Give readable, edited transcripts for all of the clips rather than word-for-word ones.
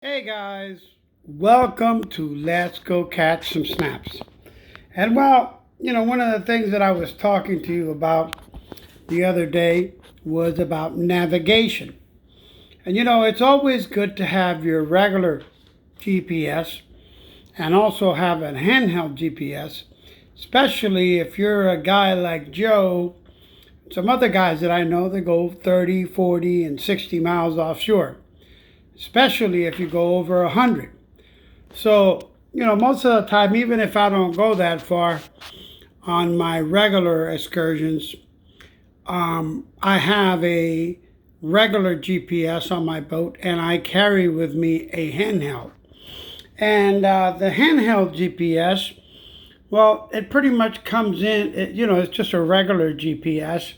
Hey guys, welcome to Let's Go Catch Some Snaps. And one of the things that I was talking to you about the other day was about navigation. And it's always good to have your regular GPS and also have a handheld GPS, especially if you're a guy like Joe. Some other guys that I know, they go 30, 40, and 60 miles offshore, especially if you go over 100. So, most of the time, even if I don't go that far on my regular excursions, I have a regular GPS on my boat and I carry with me a handheld. And the handheld GPS, well, it pretty much comes in, it's just a regular GPS.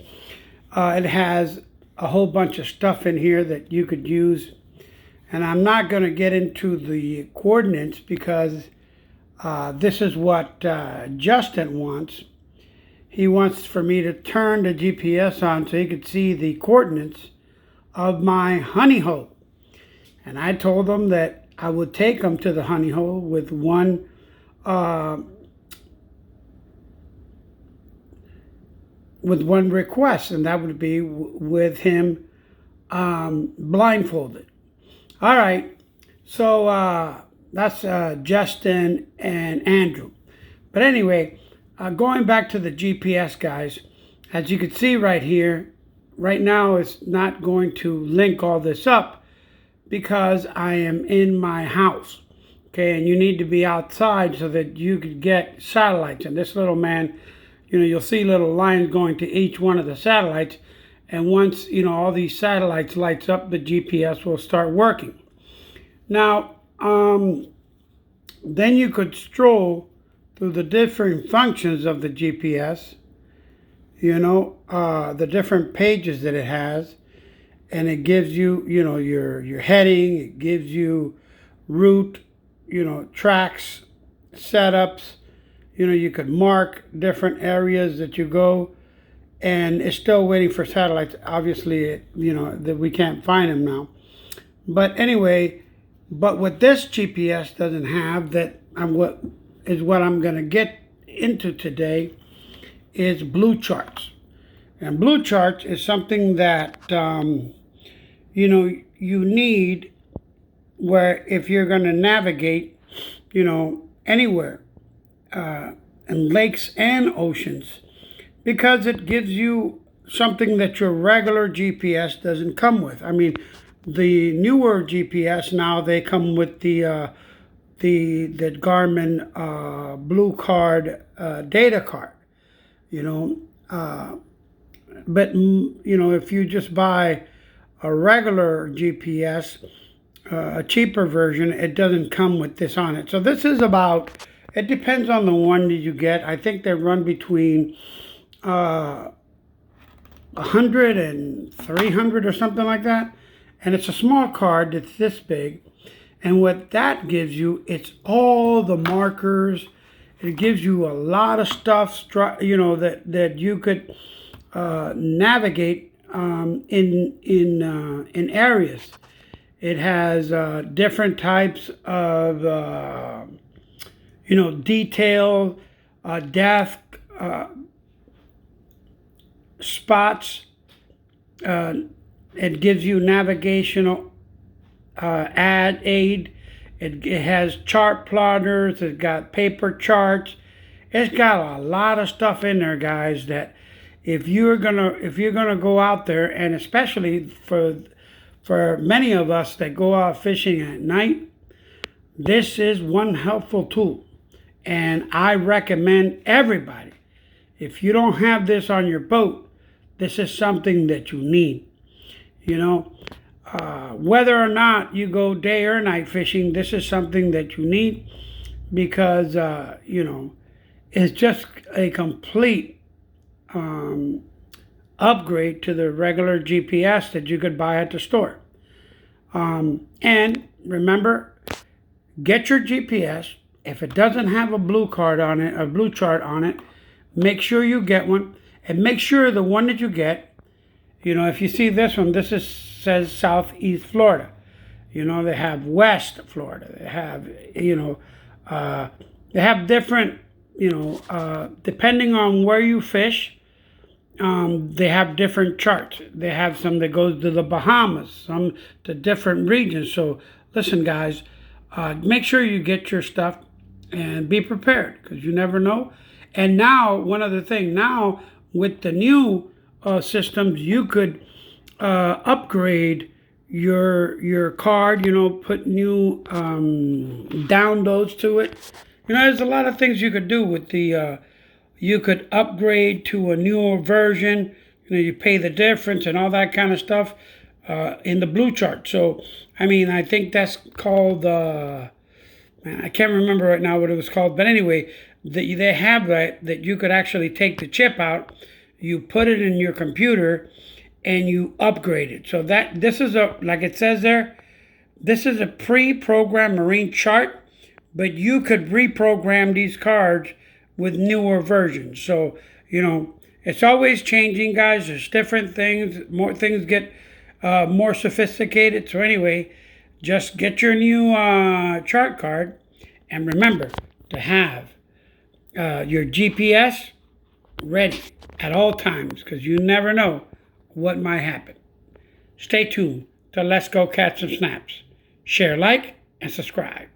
It has a whole bunch of stuff in here that you could use. And I'm not going to get into the coordinates because this is what Justin wants. He wants for me to turn the GPS on so he could see the coordinates of my honey hole. And I told him that I would take him to the honey hole with one request, and that would be with him blindfolded. All right, so that's Justin and Andrew. But anyway, going back to the GPS, guys, as you can see right here, right now it's not going to link all this up because I am in my house. Okay, and you need to be outside so that you could get satellites. And this little man, you'll see little lines going to each one of the satellites. And once, all these satellites lights up, the GPS will start working. Now, then you could stroll through the different functions of the GPS, the different pages that it has. And it gives you, your heading, it gives you route, tracks, setups. You could mark different areas that you go. And it's still waiting for satellites. Obviously, that we can't find them now. But anyway, what this GPS doesn't have, that what I'm going to get into today, is blue charts. And blue charts is something that you need, where if you're going to navigate, anywhere, in lakes and oceans, because it gives you something that your regular GPS doesn't come with. I mean, the newer GPS now, they come with the Garmin Blue Card data card, but if you just buy a regular GPS, a cheaper version, it doesn't come with this on it. So this is it depends on the one that you get. I think they run between 100 and 300 or something like that. And it's a small card that's this big. And what that gives you, it's all the markers. It gives you a lot of stuff, that you could navigate in areas. It has different types of detail, depth, spots. It gives you navigational aid. It has chart plotters. It's got paper charts. It's got a lot of stuff in there, guys, that if you're gonna go out there, and especially for many of us that go out fishing at night, this is one helpful tool. And I recommend everybody, if you don't have this on your boat, this is something that you need. Whether or not you go day or night fishing, this is something that you need, because it's just a complete upgrade to the regular GPS that you could buy at the store. And remember, get your GPS. If it doesn't have a blue card on it, a blue chart on it, make sure you get one, and make sure the one that you get, if you see this one, says Southeast Florida. You know, they have West Florida. They have, they have different, depending on where you fish, they have different charts. They have some that goes to the Bahamas, some to different regions. So listen, guys, make sure you get your stuff and be prepared because you never know. And now, one other thing, now with the new systems, you could upgrade your card. Put new downloads to it. There's a lot of things you could do with the. You could upgrade to a newer version. You pay the difference and all that kind of stuff in the blue chart. So, I think that's called. I can't remember right now what it was called, but anyway, they have that you could actually take the chip out, you put it in your computer, and you upgrade it. So this is like it says there, this is a pre-programmed marine chart, but you could reprogram these cards with newer versions. So, it's always changing, guys. There's different things. More things get more sophisticated. So anyway, just get your new chart card, and remember to have your GPS ready at all times because you never know what might happen. Stay tuned to Let's Go Catch Some Snaps. Share, like, and subscribe.